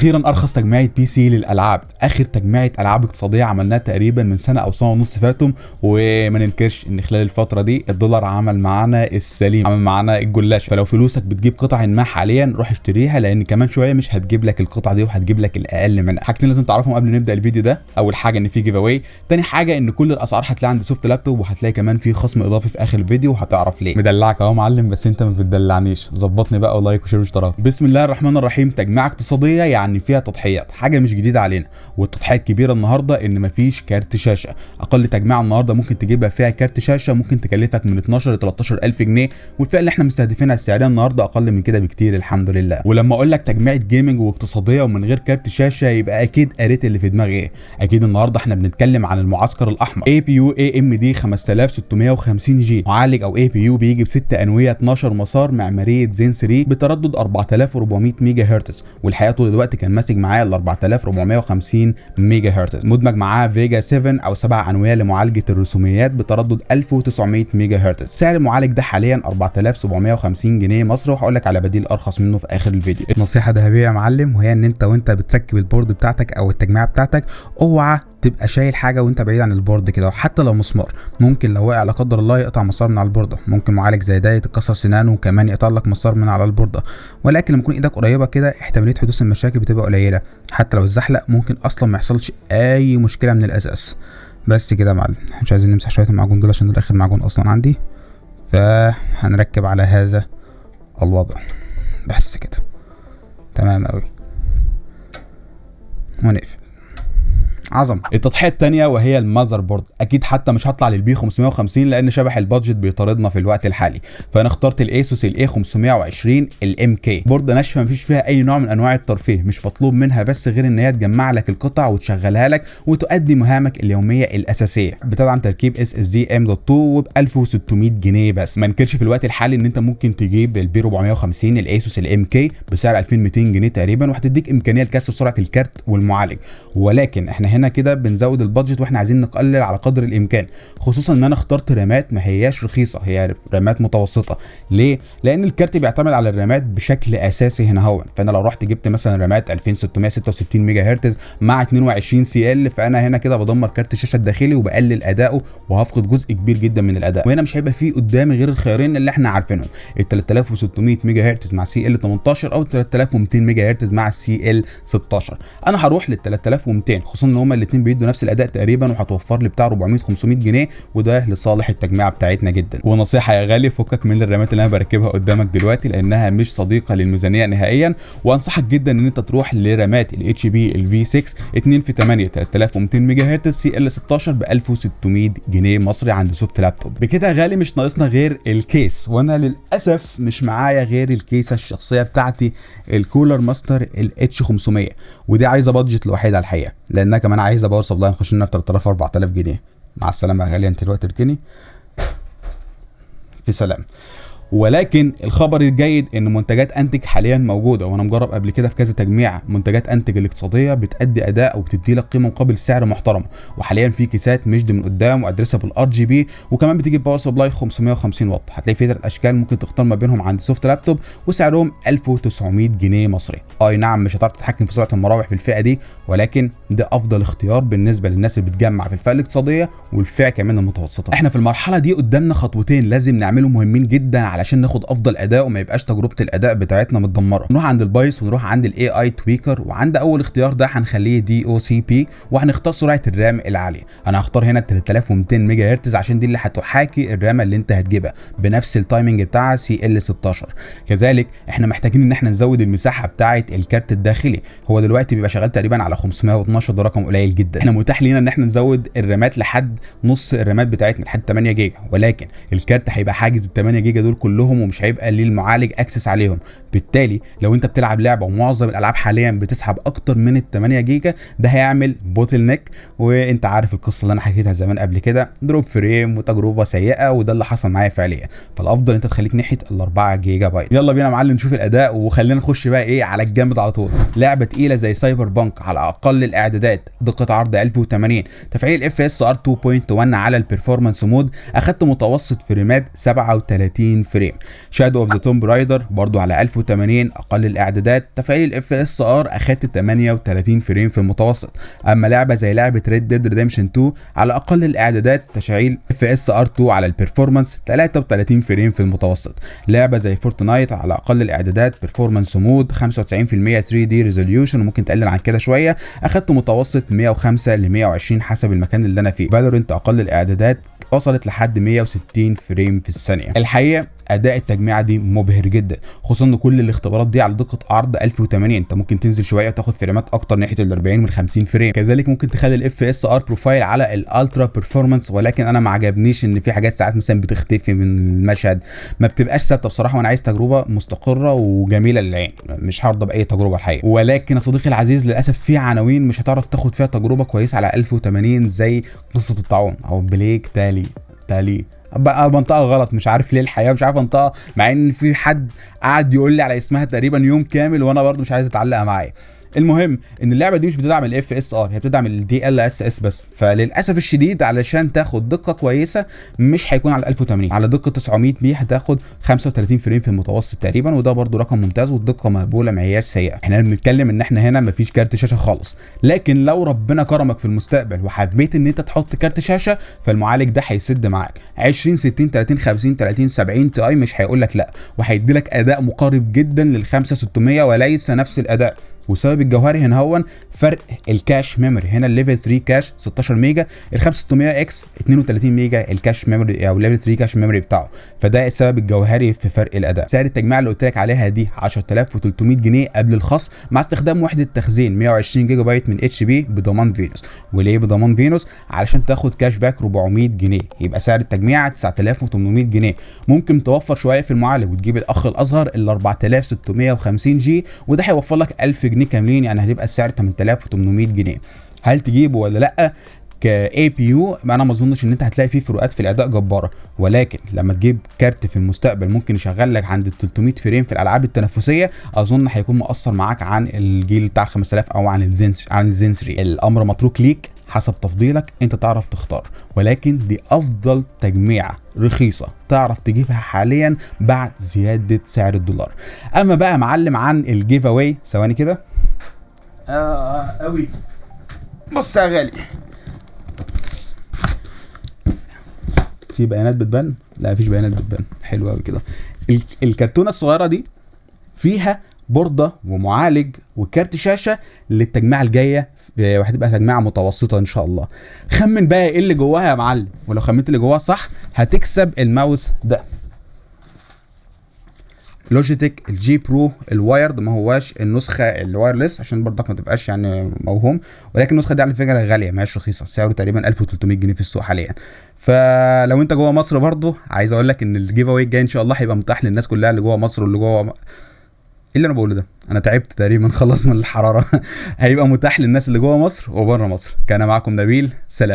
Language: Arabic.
واخيرا ارخص تجميعة بي سي للالعاب. اخر تجميعة العاب اقتصاديه عملناها تقريبا من سنه او سنه ونص فاتوا، وما ننكرش ان خلال الفتره دي الدولار عمل معانا السليم، عمل معانا الجلاش. فلو فلوسك بتجيب قطع ما حاليا روح اشتريها، لان كمان شويه مش هتجيب لك القطعه دي وهتجيب لك الاقل منها. حاجتين لازم تعرفهم قبل ما نبدا الفيديو ده: اول حاجه ان في جيف اواي، تاني حاجه ان كل الاسعار هتلاقي عند سوفت لابتوب، وهتلاقي كمان في خصم اضافي في اخر الفيديو وهتعرف ليه. مدلعك اهو معلم، بس انت ما بتدلعنيش. ظبطني بقى ولايك وشير واشتراك. بسم الله الرحمن الرحيم. تجميعه اقتصاديه يعني فيها تضحيات، حاجه مش جديده علينا، والتضحيه الكبيره النهارده ان مفيش كارت شاشه. اقل تجميعه النهارده ممكن تجيبها فيها كارت شاشه ممكن تكلفك من 12 ل 13000 جنيه، والفئه اللي احنا مستهدفينها السعريه النهارده اقل من كده بكتير الحمد لله. ولما اقول لك تجميعه جيمنج واقتصاديه ومن غير كارت شاشه يبقى اكيد قريت اللي في دماغي ايه. اكيد النهارده احنا بنتكلم عن المعسكر الاحمر اي بي يو اي ام دي 5650 جي، معالج او اي بي يو بيجي ب6 انويه 12 مسار معماريه زين 3 بتردد 4400 ميجا هرتز، والحقيقه طول الوقت كان ماسك معايا ال 4450 ميجا هرتز. مدمج معاه فيجا 7 او 7 انويه لمعالجه الرسوميات بتردد 1900 ميجا هرتز. سعر المعالج ده حاليا 4750 جنيه مصري، وهقول لك على بديل ارخص منه في اخر الفيديو. نصيحه ذهبيه يا معلم، وهي ان وانت بتركب البورد بتاعتك او التجميعه بتاعتك اوعى تبقى شايل حاجه وانت بعيد عن البورد كده، وحتى لو مسمار ممكن لو وقع لا قدر الله يقطع مسار من على البورده. ممكن معالج زي ده يتكسر سنانه وكمان يقطع لك مسار من على البورده. ولكن لما تكون ايدك قريبه كده احتماليه حدوث المشاكل بتبقى قليله، حتى لو اتزحلق ممكن اصلا ما يحصلش اي مشكله من الاساس. بس كده يا معلم، مش عايزين نمسح شويه المعجون دول عشان دول اخر معجون اصلا عندي، فهنركب على هذا الوضع. بس كده تمام قوي ونقفل. عظم. التضحيه الثانيه وهي المذر بورد. اكيد حتى مش هطلع للبي 550 لان شبح البادجت بيطاردنا في الوقت الحالي، فانا اخترت الايسوس الاي 520 الام كي. بورد ناشفه مفيش فيها اي نوع من انواع الترفيه، مش مطلوب منها بس غير ان هي تجمع لك القطع وتشغلها لك وتؤدي مهامك اليوميه الاساسيه. بتدعم تركيب اس اس دي ام دوت 2 وب 1600 جنيه بس. ما انكرش في الوقت الحالي ان انت ممكن تجيب البي 450 الايسوس الام كي بسعر 2200 جنيه تقريبا، وهتديك امكانيه لكسر سرعه الكارت والمعالج. ولكن احنا هنا كده بنزود البادجت واحنا عايزين نقلل على قدر الامكان، خصوصا ان انا اخترت رامات ما هياش رخيصه، هي رامات متوسطه. ليه؟ لان الكارت بيعتمد على الرامات بشكل اساسي هنا هون. فانا لو رحت جبت مثلا رامات 2666 ميجا هرتز مع 22 سي ال، فانا هنا كده بدمر كارت الشاشه الداخلي وبقلل اداؤه وهفقد جزء كبير جدا من الاداء. وهنا مش هيبقى فيه قدامي غير الخيارين اللي احنا عارفينهم، ال 3600 ميجا هرتز مع سي ال 18 او 3200 ميجا هرتز مع السي ال 16. انا هروح لل 3200 خصوصا ان هما الاثنين بيدوا نفس الاداء تقريبا، وهتوفر لي بتاع 400 500 جنيه، وده لصالح التجميعه بتاعتنا جدا. ونصيحه يا غالي، فكك من الرامات اللي انا بركبها قدامك دلوقتي لانها مش صديقه للميزانيه نهائيا، وانصحك جدا ان انت تروح لرامات الاتش بي الفي 6 2 في 8 3200 ميجا هرتز سي ال 16 ب 1600 جنيه مصري عند سوفت لابتوب. بكده يا غالي مش ناقصنا غير الكيس، وانا للاسف مش معايا غير الكيسه الشخصيه بتاعتي الكولر ماستر الاتش 500، ودي عايزه بادجت لوحدها الحقيقه، لانها كمان عايزه باور سبلاي نخش لنا في 3000 4000 جنيه. مع السلامه يا غالي، انت دلوقتي تركني في سلام. ولكن الخبر الجيد ان منتجات انتج حاليا موجوده، وانا مجرب قبل كده في كذا تجميع منتجات انتج الاقتصاديه بتادي اداء وبتدي لك قيمه مقابل سعر محترم. وحاليا في كيسات مشد من قدام وادرسها بالار جي بي، وكمان بتيجي باور سبلاي 550 واط. هتلاقي في 3 اشكال ممكن تختار ما بينهم عند سوفت لابتوب، وسعرهم 1900 جنيه مصري. اي نعم مش هتعرف تتحكم في سرعه المراوح في الفئه دي، ولكن ده افضل اختيار بالنسبه للناس اللي بتجمع في الفئه الاقتصاديه والفئه كمان المتوسطه. احنا في المرحله دي قدامنا خطوتين لازم نعملهم مهمين جدا علشان ناخد افضل اداء وما يبقاش تجربه الاداء بتاعتنا متدمره. نروح عند البايس ونروح عند الاي اي تويكر، وعند اول اختيار ده هنخليه دي او سي بي، وهنختار سرعه الرام العاليه. انا هختار هنا 3200 ميجا هرتز عشان دي اللي هتحاكي الرامه اللي انت هتجيبها بنفس التايمنج بتاع سي ال 16. كذلك احنا محتاجين ان احنا نزود المساحه بتاعه الكارت الداخلي، هو دلوقتي بيبقى شغال تقريبا على 512، ده رقم قليل جدا. احنا متاح لينا ان احنا نزود الرامات لحد نص الرامات بتاعتنا لحد 8 جيجا، ولكن الكارت هيبقى حاجز ال 8 جيجا دول كلهم ومش هيبقى للمعالج اكسس عليهم. بالتالي لو انت بتلعب لعبه ومعظم الالعاب حاليا بتسحب اكتر من ال 8 جيجا، ده هيعمل بوتل نيك، وانت عارف القصه اللي انا حكيتها زمان قبل كده، دروب فريم وتجربه سيئه، وده اللي حصل معايا فعليا. فالافضل انت تخليك ناحيه ال 4 جيجا بايت. يلا بينا يا معلم نشوف الاداء، وخلينا نخش بقى ايه على الجامد على طول. لعبه تقيله زي سايبر بانك على اقل الاعدادات، دقه عرض 1080، تفعيل اف اس ار 2.1 على البرفورمانس مود، اخدت متوسط فريمات 37 فريم. شادو اوف ذا تومب رايدر برضو على 1080 اقل الاعدادات. تفعيل الاف اس ار اخدت 38 فريم في المتوسط. اما لعبه زي لعبه ريد ديد ريديمشن 2 على اقل الاعدادات تشغيل اف اس ار 2 على البرفورمانس 33 فريم في المتوسط. لعبه زي فورتنايت على اقل الاعدادات برفورمانس مود 95% 3 دي ريزوليوشن وممكن تقلل عن كده شويه، اخدت متوسط 105 ل 120 حسب المكان اللي انا فيه. فالورنت اقل الاعدادات وصلت لحد 160 فريم في الثانيه. الحقيقه اداء التجميعه دي مبهر جدا، خصوصا ان كل الاختبارات دي على دقه عرض 1080. انت ممكن تنزل شويه وتاخد فريمات اكتر ناحيه ال 40 وال 50 فريم. كذلك ممكن تخلي الاف اس ار بروفايل على الالترا بيرفورمانس، ولكن انا ما عجبنيش ان في حاجات ساعات مثلا بتختفي من المشهد، ما بتبقاش ثابته بصراحه، وانا عايز تجربه مستقره وجميله للعين، مش هرضى باي تجربه الحقيقه. ولكن يا صديقي العزيز للاسف في عناوين مش هتعرف تاخد فيها تجربه كويسه على 1080 زي قصه الطاعون او بليك تالي بقى منطقه غلط، مش عارف ليه الحقيقه مش عارف انطقها، مع ان في حد قعد يقول لي على اسمها تقريبا يوم كامل وانا برضو مش عايز اتعلقها معايا. المهم ان اللعبه دي مش بتدعم الاف اس ار، هي بتدعم الدي ال اس اس بس، فللاسف الشديد علشان تاخد دقه كويسه مش هيكون على 1080، على دقه 900 بي هتاخد 35 فريم في المتوسط تقريبا، وده برضو رقم ممتاز والدقه مقبوله ما هياش سيئه. احنا بنتكلم ان احنا هنا مفيش كارت شاشه خالص، لكن لو ربنا كرمك في المستقبل وحبيت ان انت تحط كارت شاشه فالمعالج ده هيسد معاك 20 60 30 50 30 70 تي اي، مش هيقول لك لا، وهيدي لك اداء مقارب جدا لل 5600 وليس نفس الاداء. وسبب الجوهري هنا هو فرق الكاش ميموري، هنا الليفل 3 كاش 16 ميجا، ال 5600 اكس 32 ميجا الكاش ميموري او ليفل 3 كاش ميموري بتاعه، فده السبب الجوهري في فرق الاداء. سعر التجميع اللي قلت لك عليها دي 10300 جنيه قبل الخصم، مع استخدام وحده تخزين 120 جيجا بايت من اتش بي بضمان فينوس. وليه بضمان فينوس؟ علشان تاخد كاش باك 400 جنيه، يبقى سعر التجميع 9800 جنيه. ممكن توفر شويه في المعالج وتجيب الاخ الاصغر ال 4650 جي، وده هيوفر لك 1000 جنيه كاملين، يعني هتبقى السعر 8800 جنيه. هل تجيبه ولا لا؟ كاي بي يو انا ما اظنش ان انت هتلاقي فيه فروقات في الاداء جباره، ولكن لما تجيب كارت في المستقبل ممكن يشغل لك عند 300 فريم في الالعاب التنافسيه، اظن هيكون مؤثر معاك عن الجيل بتاع 5000 او عن الزين 3. الامر متروك ليك حسب تفضيلك، انت تعرف تختار، ولكن دي افضل تجميعه رخيصه تعرف تجيبها حاليا بعد زياده سعر الدولار. اما بقى معلم عن الجيف اواي، ثواني كده قوي، بص يا غالي، في بيانات بتبان؟ لا مفيش بيانات بتبان، حلو قوي كده. الكرتونه الصغيره دي فيها بورده ومعالج وكارت شاشه للتجميعه الجايه، وهتبقى تجميعه متوسطه ان شاء الله. خمن بقى ايه اللي جواها يا معلم، ولو خمنت اللي جواها صح هتكسب الماوس ده لوجيتك الجي برو الوايرد، ما هواش النسخه الوايرلس عشان برضك ما تبقاش يعني موهوم، ولكن النسخه دي على فكره غاليه ما هيش رخيصه، سعره تقريبا 1300 جنيه في السوق حاليا. فلو انت جوه مصر برضو عايز اقول لك ان الجيف اواي الجاي ان شاء الله هيبقى متاح للناس كلها اللي جوه مصر واللي جوه ايه اللي انا بقوله ده، انا تعبت تقريبا خلاص من الحراره هيبقى متاح للناس اللي جوه مصر وبره مصر. كان معكم نبيل، سلام.